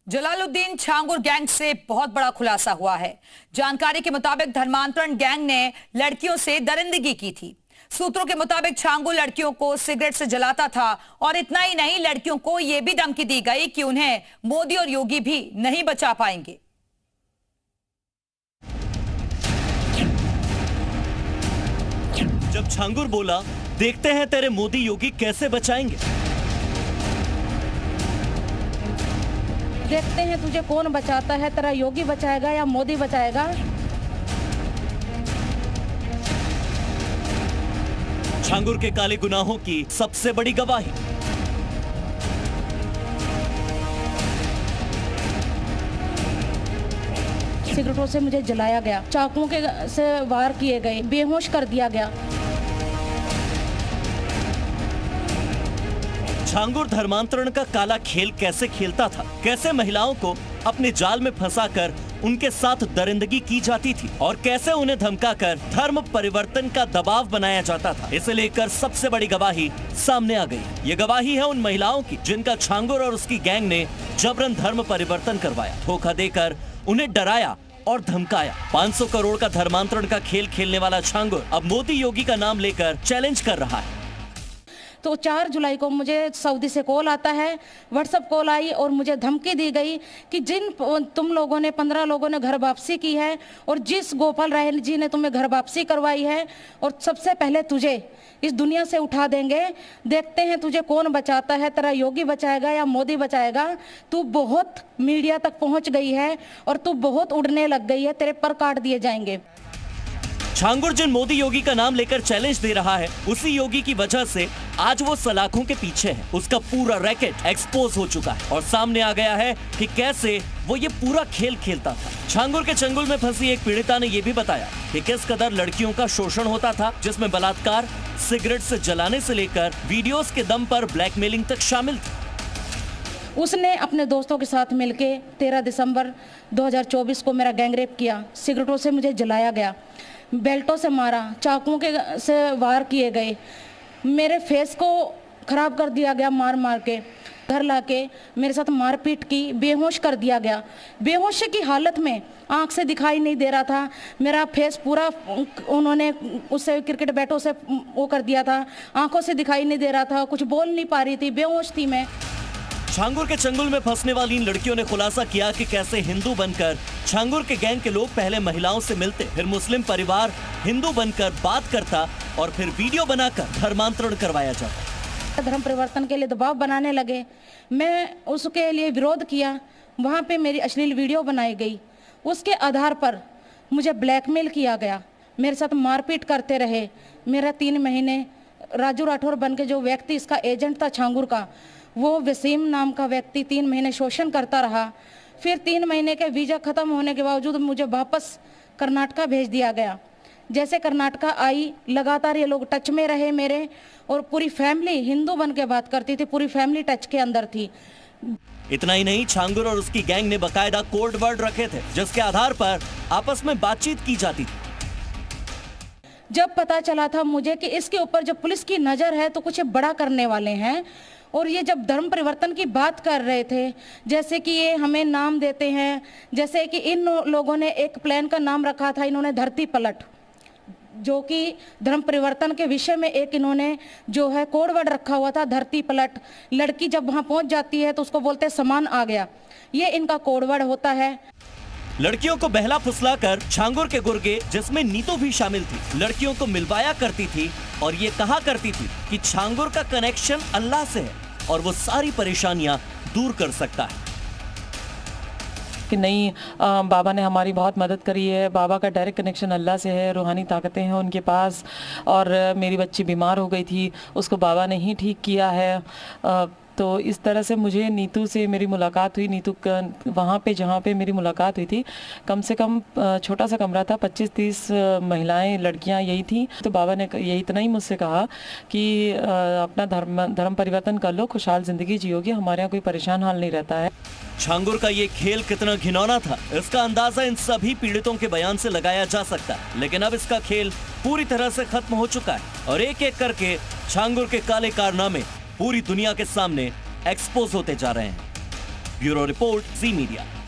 Jalaluddin Changur gang से बहुत बड़ा खुलासा हुआ है। जानकारी के मुताबिक धर्मांतरण गैंग ने लड़कियों से दरिंदगी की थी। सूत्रों के मुताबिक छांगुर लड़कियों को सिगरेट से जलाता था और इतना ही नहीं, लड़कियों को यह भी धमकी दी गई कि उन्हें मोदी और योगी भी नहीं बचा पाएंगे। जब छांगुर बोला, देखते हैं तेरे मोदी योगी कैसे बचाएंगे। देखते हैं तुझे कौन बचाता है, तेरा योगी बचाएगा या मोदी बचाएगा। छांगुर के काले गुनाहों की सबसे बड़ी गवाही। सिगरेटों से मुझे जलाया गया, चाकुओं के से वार किए गए, बेहोश कर दिया गया। छांगुर धर्मांतरण का काला खेल कैसे खेलता था, कैसे महिलाओं को अपने जाल में फंसाकर उनके साथ दरिंदगी की जाती थी और कैसे उन्हें धमकाकर धर्म परिवर्तन का दबाव बनाया जाता था, इसे लेकर सबसे बड़ी गवाही सामने आ गई। ये गवाही है उन महिलाओं की जिनका छांगुर और उसकी गैंग ने जबरन धर्म परिवर्तन करवाया, धोखा देकर उन्हें डराया और धमकाया। 500 करोड़ का धर्मांतरण का खेल खेलने वाला छांगुर अब मोदी योगी का नाम लेकर चैलेंज कर रहा है। तो 4 जुलाई को मुझे सऊदी से कॉल आता है, व्हाट्सएप कॉल आई और मुझे धमकी दी गई कि जिन तुम लोगों ने 15 लोगों ने घर वापसी की है और जिस गोपाल राय जी ने तुम्हें घर वापसी करवाई है, और सबसे पहले तुझे इस दुनिया से उठा देंगे। देखते हैं तुझे कौन बचाता है, तेरा योगी बचाएगा या मोदी बचाएगा। तू बहुत मीडिया तक पहुंच गई है और तू बहुत उड़ने लग गई है, तेरे पर काट दिए जाएंगे। छांगुर जिन मोदी योगी का नाम लेकर चैलेंज दे रहा है, उसी योगी की वजह से आज वो सलाखों के पीछे है। उसका पूरा रैकेट एक्सपोज हो चुका है और सामने आ गया है कि कैसे वो ये पूरा खेल खेलता था। छांगुर के चंगुल में फंसी एक पीड़िता ने ये भी बताया कि किस कदर लड़कियों का शोषण होता था, जिसमें बलात्कार, सिगरेट से जलाने से लेकर वीडियोस के दम पर ब्लैकमेलिंग तक शामिल थी। उसने अपने दोस्तों के साथ मिलके 13 दिसंबर 2024 को मेरा गैंगरेप किया। सिगरेटों से मुझे जलाया गया, बेल्टों से मारा, चाकुओं के से वार किए गए, मेरे फेस को खराब कर दिया गया मार मार के। घर लाके मेरे साथ मारपीट की, बेहोश कर दिया गया। बेहोशी की हालत में आंख से दिखाई नहीं दे रहा था, मेरा फेस पूरा उन्होंने उससे क्रिकेट बैटों से वो कर दिया था, आंखों से दिखाई नहीं दे रहा था, कुछ बोल नहीं पा रही थी, बेहोश थी मैं। छांगुर के चंगुल में फंसने वाली इन लड़कियों ने खुलासा किया कि कैसे हिंदू बनकर छांगुर के गैंग के लोग पहले महिलाओं से मिलते, फिर मुस्लिम परिवार हिंदू बनकर बात करता और फिर वीडियो बनाकर धर्मांतरण करवाया जाता। धर्म परिवर्तन के लिए दबाव बनाने लगे, मैं उसके लिए विरोध किया। वहाँ पे मेरी अश्लील वीडियो बनाई गई, उसके आधार पर मुझे ब्लैकमेल किया गया, मेरे साथ मारपीट करते रहे। मेरा 3 महीने राजू राठौर बन के जो व्यक्ति इसका एजेंट था छांगुर का, वो वसीम नाम का व्यक्ति 3 महीने शोषण करता रहा। फिर 3 महीने के वीज़ा ख़त्म होने के बावजूद मुझे वापस कर्नाटका भेज दिया गया। जैसे कर्नाटका आई, लगातार ये लोग टच में रहे मेरे, और पूरी फैमिली हिंदू बन के बात करती थी, पूरी फैमिली टच के अंदर थी। इतना ही नहीं, छांगुर और उसकी गैंग ने बकायदा कोड वर्ड रखे थे जिसके आधार पर आपस में बातचीत की जाती थी। जब पता चला था मुझे कि इसके ऊपर जब पुलिस की नज़र है तो कुछ बड़ा करने वाले हैं, और ये जब धर्म परिवर्तन की बात कर रहे थे, जैसे कि ये हमें नाम देते हैं, जैसे कि इन लोगों ने एक प्लान का नाम रखा था, इन्होंने धरती पलट, जो कि धर्म परिवर्तन के विषय में एक इन्होंने जो है कोड वर्ड रखा हुआ था, धरती पलट। लड़की जब वहाँ पहुँच जाती है तो उसको बोलते हैं समान आ गया, ये इनका कोड वर्ड होता है। लड़कियों को बहला फुसला कर छांगुर के गुर्गे, जिसमें नीतू भी शामिल थी, लड़कियों को मिलवाया करती थी और ये कहा करती थी कि छांगुर का कनेक्शन अल्लाह से है और वो सारी परेशानियां दूर कर सकता है। कि नहीं, बाबा ने हमारी बहुत मदद करी है, बाबा का डायरेक्ट कनेक्शन अल्लाह से है, रूहानी ताकतें हैं उनके पास, और मेरी बच्ची बीमार हो गई थी, उसको बाबा ने ही ठीक किया है। तो इस तरह से मुझे नीतू से मेरी मुलाकात हुई। नीतू वहाँ पे जहाँ पे मेरी मुलाकात हुई थी, कम से कम छोटा सा कमरा था, 25-30 महिलाएं, लड़कियाँ यही थी। तो बाबा ने यही इतना ही मुझसे कहा कि अपना धर्म परिवर्तन कर लो, खुशहाल ज़िंदगी जियोगे, हमारे यहाँ कोई परेशान हाल नहीं रहता है। छांगुर का ये खेल कितना घिनौना था, इसका अंदाजा इन सभी पीड़ितों के बयान से लगाया जा सकता है। लेकिन अब इसका खेल पूरी तरह से खत्म हो चुका है और एक एक करके छांगुर के काले कारनामे पूरी दुनिया के सामने एक्सपोज होते जा रहे हैं। ब्यूरो रिपोर्ट, जी मीडिया।